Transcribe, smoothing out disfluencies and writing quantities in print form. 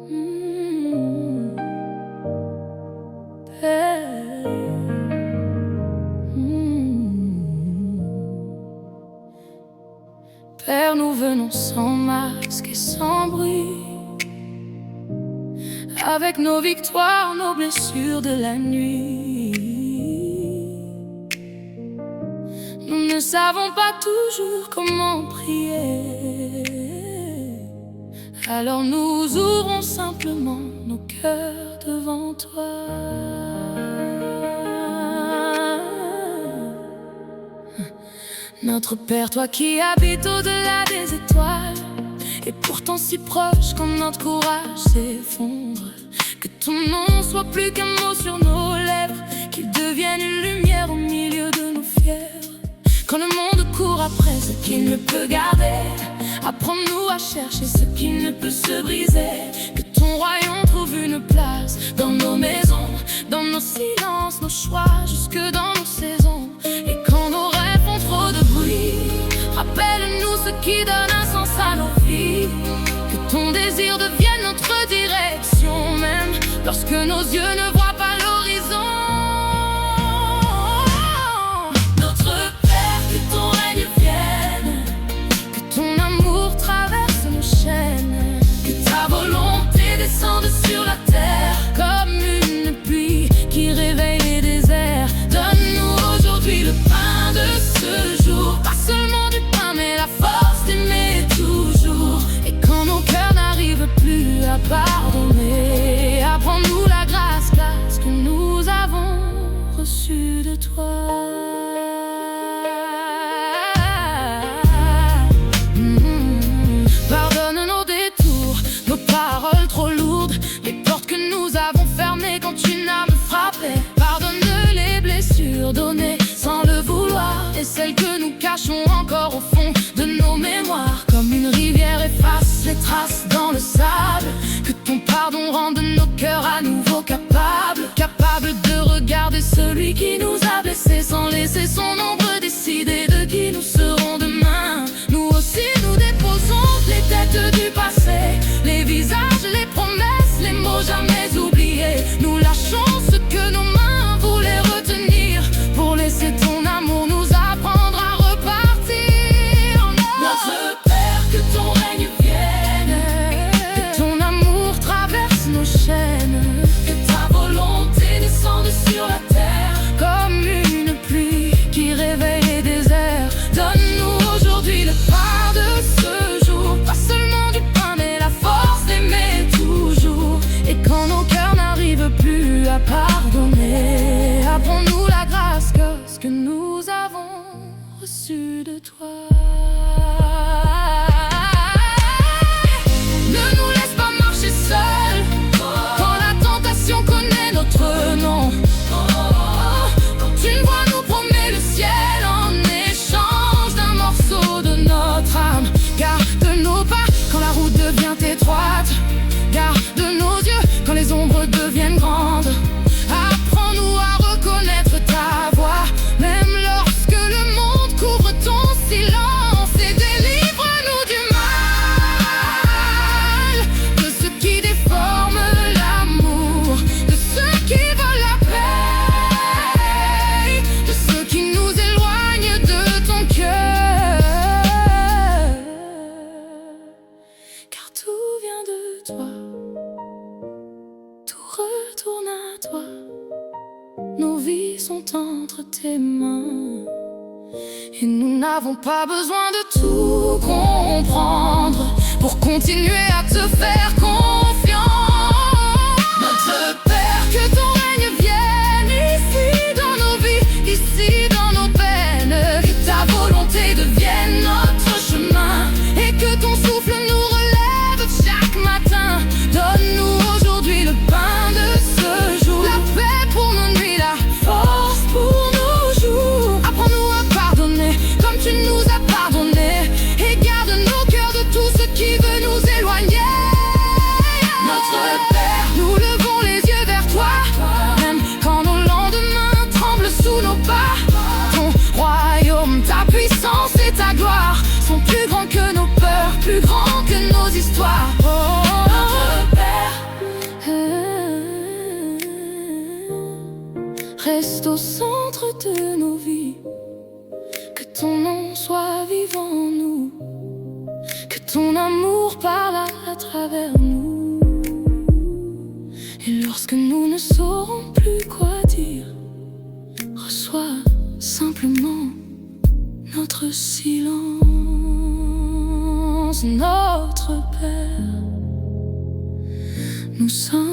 Mmh. Père. Mmh. Père, nous venons sans masque et sans bruit, avec nos victoires, nos blessures de la nuit. Nous ne savons pas toujours comment prier, alors nous ouvrons simplement nos cœurs devant toi. Notre Père, toi qui habites au-delà des étoiles, et pourtant si proche quand notre courage s'effondre, que ton nom soit plus qu'un mot sur nos lèvres, qu'il devienne une lumière au milieu de nos fièvres. Quand le monde court après ce qu'il ne peut garder, apprends-nous à chercher ce qui ne peut se briser. Que ton royaume trouve une place dans nos maisons, dans nos silences, nos choix, jusque dans nos saisons. Et quand nos rêves font trop de bruit, rappelle-nous ce qui donne un sens à nos vies. Que ton désir devienne notre direction, même lorsque nos yeux ne voient pas l'horizon. Notre Père, que ton règne vienne, que ton amour traverse nos chaînes, que ta volonté descende sur la terre comme une pluie qui réveille les déserts. Donne-nous aujourd'hui le pain de ce jour, pas seulement du pain mais la force d'aimer toujours. Et quand nos cœurs n'arrivent plus à pardonner, apprends-nous la grâce que nous avons reçue de toi. Pardonne nos détours, nos paroles trop lourdes, les portes que nous avons fermées quand une arme frappait. Pardonne les blessures données sans le vouloir, et celles que nous cachons encore au fond de nos mémoires. Comme une rivière efface les traces dans le sable, que ton pardon rende nos cœurs à nouveau capables de regarder celui qui nous a blessés, sans laisser son ombre décider de qui nous serons demain. Nous aussi nous déposons les têtes du passé, les visages, les promesses, les mots jamais oubliés. Nous lâchons ce que nos mains voulaient retenir, pour laisser ton amour nous apprendre à repartir. Notre Père, que ton règne vienne, que ton amour traverse nos chaînes, que ta volonté descende sur la terre comme une pluie qui réveille les déserts. Donne-nous aujourd'hui le pain de ce jour, pas seulement du pain mais la force d'aimer toujours. Et quand nos cœurs n'arrivent plus à pardonner, apprends-nous la grâce que nous avons reçue de toi. Ne nous laisse pas marcher seuls quand la tentation connaît notre nom. Quand une voix nous promet le ciel en échange d'un morceau de notre âme. Garde nos pas quand la route devient étroite, garde nos yeux quand les ombres deviennent grandes. Apprends-nous à reconnaître ta voix, même lorsque le monde couvre ton silence. Et délivre-nous du mal, de ce qui déforme l'amour, de ceux qui veulent la paix, de ceux qui nous éloignent de ton cœur. Car tout vient de toi, tout retourne à toi. Nos vies sont entre tes mains, et nous n'avons pas besoin de tout comprendre pour continuer à te faire confiance. Notre Père, que ton règne vienne ici dans nos vies, ici dans nos peines, que ta volonté devienne notre chemin, et que ton souffle nous relève chaque matin. Donne-nous aujourd'hui le pain de ce jour, la paix pour nos nuits, la force pour nos jours. Apprends-nous à pardonner comme tu nous as pardonné, et garde nos cœurs de tout ce qui veut nous éloigner. l'histoire. Notre Père, reste au centre de nos vies. Que ton nom soit vivant en nous, que ton amour parle à travers nous. Et lorsque nous ne saurons plus quoi dire, reçois simplement notre silence. Notre Père, nous sommes